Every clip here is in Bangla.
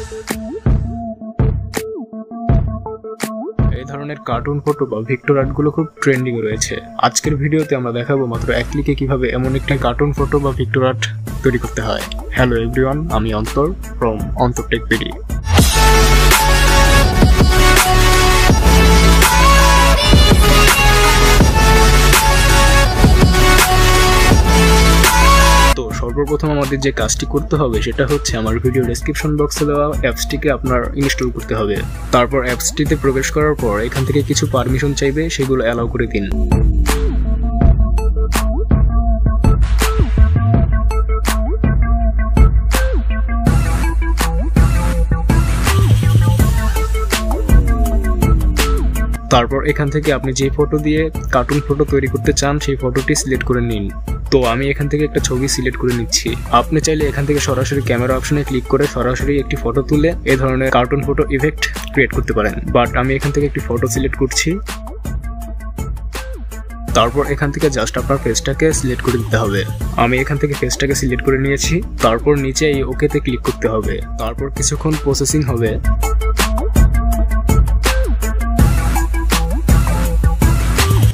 এই ধরনের কার্টুন ফটো বা ভিক্টর আর্টগুলো খুব ট্রেন্ডিং রয়েছে। আজকের ভিডিওতে আমরা দেখাবো মাত্র এক ক্লিকে কিভাবে এমন একটি কার্টুন ফটো বা ভিক্টর আর্ট তৈরি করতে হয়। হ্যালো এভরিওয়ান, আমি অন্তর ফ্রম অন্তর টেক ভিডিও। সর্বপ্রথম আমাদের যে কাজটি করতে হবে সেটা হচ্ছে আমার ভিডিও ডেসক্রিপশন বক্সে দেওয়া অ্যাপসটিকে আপনার ইনস্টল করতে হবে। তারপর অ্যাপসটিতে প্রবেশ করার পর এখান থেকে কিছু পারমিশন চাইবে, সেগুলো অ্যালাউ করে দিন। তারপর এখান থেকে আপনি যে ফটো দিয়ে কার্টুন ফটো তৈরি করতে চান সেই ফটোটি সিলেক্ট করে নিন। তো আমি এখান থেকে একটা ছবি সিলেক্ট করে নিচ্ছি। আপনি চাইলে এখান থেকে সরাসরি ক্যামেরা অপশনে ক্লিক করে সরাসরি একটি ফটো তুলে এই ধরনের কার্টুন ফটো ইফেক্ট ক্রিয়েট করতে পারেন, বাট আমি এখান থেকে একটি ফটো সিলেক্ট করছি। তারপর এখান থেকে জাস্ট আপনার ফেসটাকে সিলেক্ট করে দিতে হবে। আমি এখান থেকে ফেসটাকে সিলেক্ট করে নিয়েছি। তারপর নিচে এই ওকেতে ক্লিক করতে হবে। তারপর কিছুক্ষণ প্রসেসিং হবে।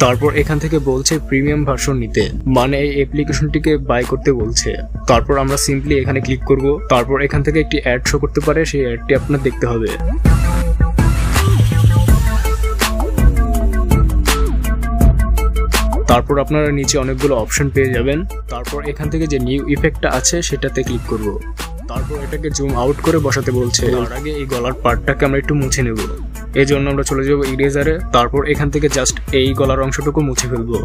তারপর এখান থেকে বলছে প্রিমিয়াম ভার্সন নিতে, মানে এই অ্যাপ্লিকেশনটিকে বাই করতে বলছে। তারপর আমরা সিম্পলি এখানে ক্লিক করব। তারপর এখান থেকে একটি অ্যাড শো করতে পারে, সেই অ্যাডটি আপনার দেখতে হবে। তারপর আপনারা নিচে অনেকগুলো অপশন পেয়ে যাবেন। তারপর এখান থেকে যে নিউ ইফেক্টটা আছে সেটাতে ক্লিক করব। তারপর এটাকে জুম আউট করে বসাতে বলছে। তার আগে এই গলার পার্টটাকে আমরা একটু মুছে নেব। এই জন্য আমরা চলে যাব ইরেজারে। তারপর এখান থেকে জাস্ট এই গলার অংশটুকু মুছে ফেলবো।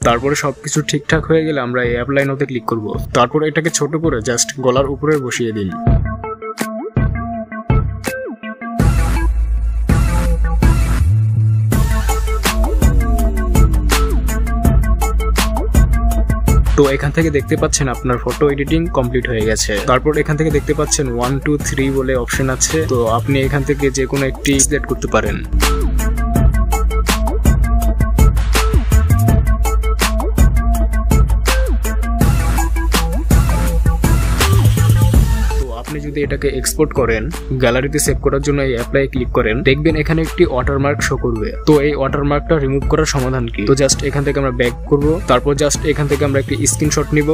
তারপরে সবকিছু ঠিকঠাক হয়ে গেলে আমরা এই অ্যাপ্লাই নাওতে ক্লিক করব। তারপর এটাকে ছোট করে জাস্ট গলার উপরে বসিয়ে দিন। তো এখান থেকে দেখতে পাচ্ছেন আপনার ফটো এডিটিং কমপ্লিট হয়ে গেছে। তারপর এখান থেকে দেখতে পাচ্ছেন 1 2 3 বলে অপশন আছে। তো আপনি এখান থেকে যে কোনো একটি সিলেক্ট করতে পারেন। যদি এটাকে এক্সপোর্ট করেন, গ্যালারিতে সেভ করার জন্য এই অ্যাপ্লাই ক্লিক করেন, দেখবেন এখানে একটি ওয়াটারমার্ক শো করবে। তো এই ওয়াটারমার্কটা রিমুভ করার সমাধান কি? তো জাস্ট এখান থেকে আমরা ব্যাক করব। তারপর জাস্ট এখান থেকে আমরা একটি স্ক্রিনশট নিব।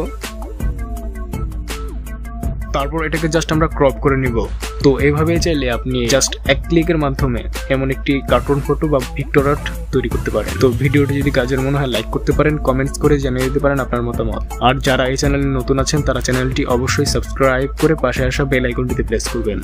তারপর এটাকে জাস্ট আমরা ক্রপ করে নিব। তো এইভাবেই চাইলে আপনি জাস্ট এক ক্লিকের মাধ্যমে এমন একটি কার্টুন ফটো বা ভিক্টর আর্ট তৈরি করতে পারেন। তো ভিডিওটি যদি কাজের মনে হয় লাইক করতে পারেন, কমেন্টস করে জানিয়ে দিতে পারেন আপনার মতামত। আর যারা এই চ্যানেলে নতুন আছেন তারা চ্যানেলটি অবশ্যই সাবস্ক্রাইব করে পাশে আসা বেল আইকনটিতে প্রেস করবেন।